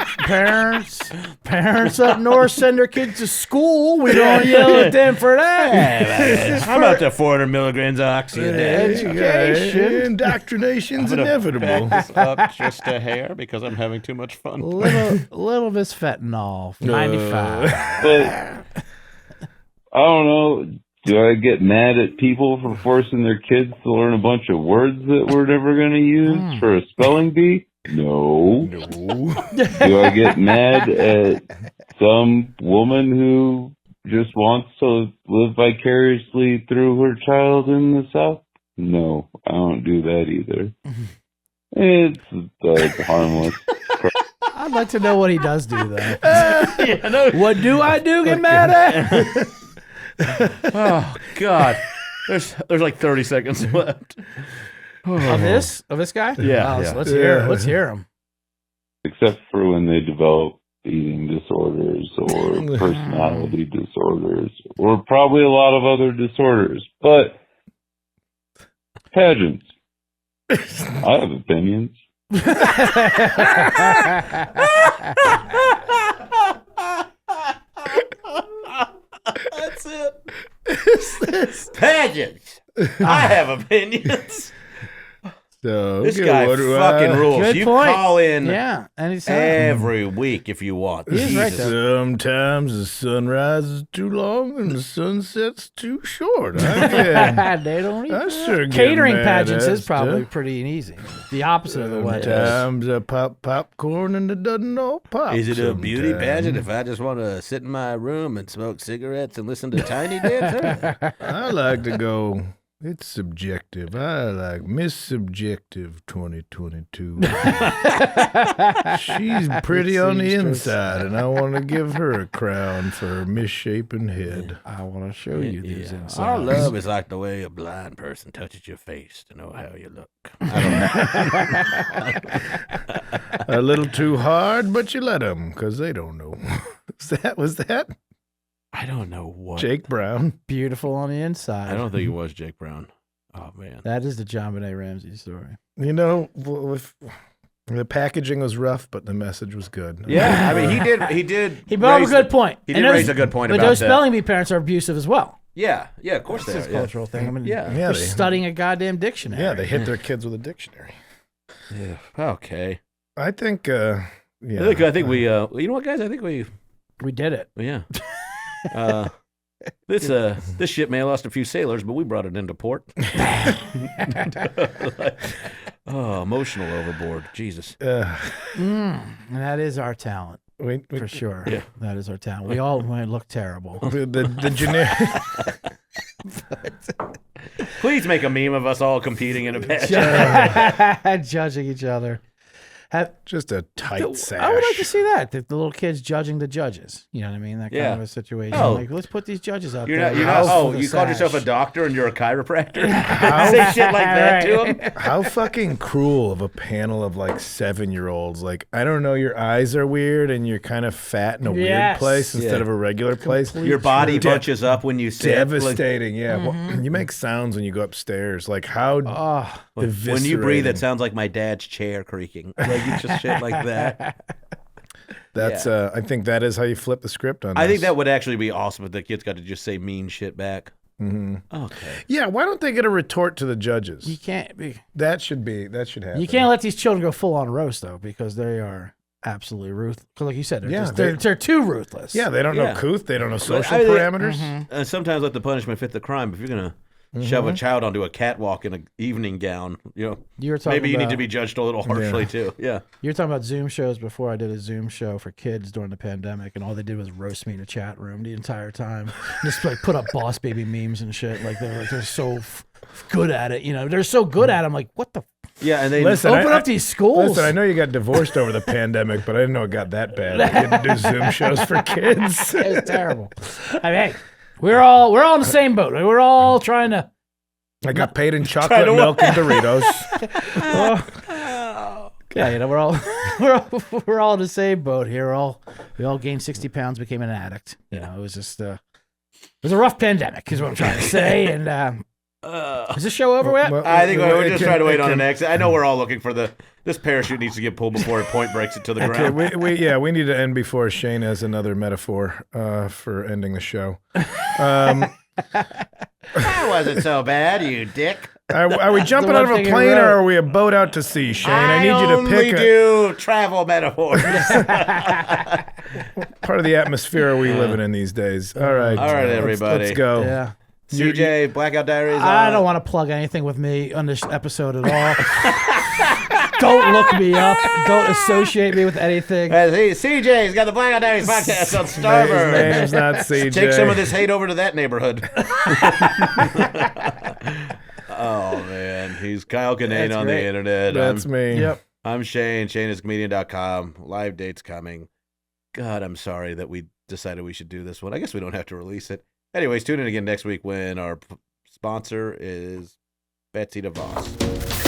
parents up north send their kids to school. We don't yell at them for that. how about the 400 milligrams of oxy a day? Education. Indoctrination's I'm gonna inevitable. back this up just a hair because I'm having too much fun. Little Miss Fentanyl, 95. But I don't know. Do I get mad at people for forcing their kids to learn a bunch of words that we're never going to use for a spelling bee? No. Do I get mad at some woman who just wants to live vicariously through her child in the South? No, I don't do that either. It's harmless. I'd like to know what he does do, though. What do I do get mad at? Oh God, there's like 30 seconds left. Of this guy? Yeah, Oh, yeah. So let's hear him. Except for when they develop eating disorders or personality disorders or probably a lot of other disorders. But pageants. I have opinions. That's it. Pageants. I have opinions. So, This okay, guy what do fucking I- rules. Good You point. call in Yeah, anytime. every week if you want. He is right, Jesus. though. Sometimes the sunrise is too long and the sunset's too short. They don't eat. I sure get Catering mad pageants at is probably stuff. pretty easy. The opposite of the wedding. Sometimes I pop popcorn and it doesn't all pop. Is it a beauty sometimes. pageant if I just want to sit in my room and smoke cigarettes and listen to Tiny Dancer? I like to go. It's subjective. I like Miss Subjective 2022. She's pretty on the inside, and I want to give her a crown for her misshapen head. I want to show you these Our insides. love is like the way a blind person touches your face to know how you look. I don't know. A little too hard, but you let them, because they don't know. Was that I don't know what. Jake Brown? Beautiful on the inside. I don't think it was Jake Brown. Oh man. That is the John Benet Ramsey story. You know, if the packaging was rough, but the message was good. Yeah, I mean he did. He brought up a good point. He And did those- raise a good point But about those that. spelling bee parents are abusive as well. Yeah, of course It's they a are. Yeah. cultural thing. I mean, Yeah. Yeah, they're they- studying a goddamn dictionary. Yeah, they hit their kids with a dictionary. Yeah. Okay. I think, I think we. You know what, guys? I think we did it. yeah. This ship may have lost a few sailors, but we brought it into port. Emotional overboard. Jesus. And that is our talent. For sure. Yeah. That is our talent. We all look terrible. The generic. Please make a meme of us all competing in a pageant. Judging each other. Just a tight sash. I would like to see that. The little kids judging the judges. You know what I mean? That kind Yeah. of a situation. Oh. Like, let's put these judges out You're there. not. You're House not. with Oh, a you called yourself a sash. doctor and you're a chiropractor. Say shit like that to him. How fucking cruel of a panel of like 7-year-olds. Like, I don't know, your eyes are weird and you're kind of fat in a weird Yes. place instead Yeah. of a regular place. Your body bunches up when you sit. Devastating, yeah. Well, you make sounds when you go upstairs. Like, how When you breathe, it sounds like my dad's chair creaking. Like you just shit like that. That's I think that is how you flip the script on I think this. that would actually be awesome if the kids got to just say mean shit back. Mm-hmm. Okay. Yeah, why don't they get a retort to the judges? You can't be. That should happen. You can't let these children go full on roast though, because they are absolutely ruthless. Like you said, they're too ruthless. Yeah, they don't know Yeah. couth. They don't know social I think- parameters. Sometimes let the punishment fit the crime. If you're gonna shove a child onto a catwalk in an evening gown. You know, You were talking maybe you about, need to be judged a little harshly too. Yeah. You were talking about Zoom shows before. I did a Zoom show for kids during the pandemic, and all they did was roast me in a chat room the entire time. Just like put up Boss Baby memes and shit. Like they're so good at it. You know, they're so good at it. I'm like, what the. Yeah, and they Open up these schools. Listen, I know you got divorced over the pandemic, but I didn't know it got that bad. You had to do Zoom shows for kids. It was terrible. I mean, hey, we're all in the same boat. We're all trying to. I got paid in chocolate milk and Doritos. Yeah, you know, we're all in the same boat here. We all gained 60 pounds, became an addict. You know, it was just it was a rough pandemic, is what I'm trying to say. And is this show over yet? I think we're just trying to wait on the next. I know we're all looking for this parachute needs to get pulled before a point breaks it to the ground. We need to end before Shane has another metaphor for ending the show. That wasn't so bad, you dick. Are we jumping out of a plane or are we a boat out to sea, Shane? I need you to pick. Do travel metaphors. Part of the atmosphere we living in these days. All right, everybody. Let's go. Yeah. CJ, Blackout Diaries. I don't want to plug anything with me on this episode at all. Don't look me up. Don't associate me with anything. CJ's got the Blackout Diaries podcast on Starboard. His name's not CJ. Take some of this hate over to that neighborhood. Oh, man. He's Kyle Kinane on the internet. That's me. Yep. I'm Shane. ShaneIsComedian.com. Live dates coming. God, I'm sorry that we decided we should do this one. I guess we don't have to release it. Anyways, tune in again next week when our sponsor is Betsy DeVos.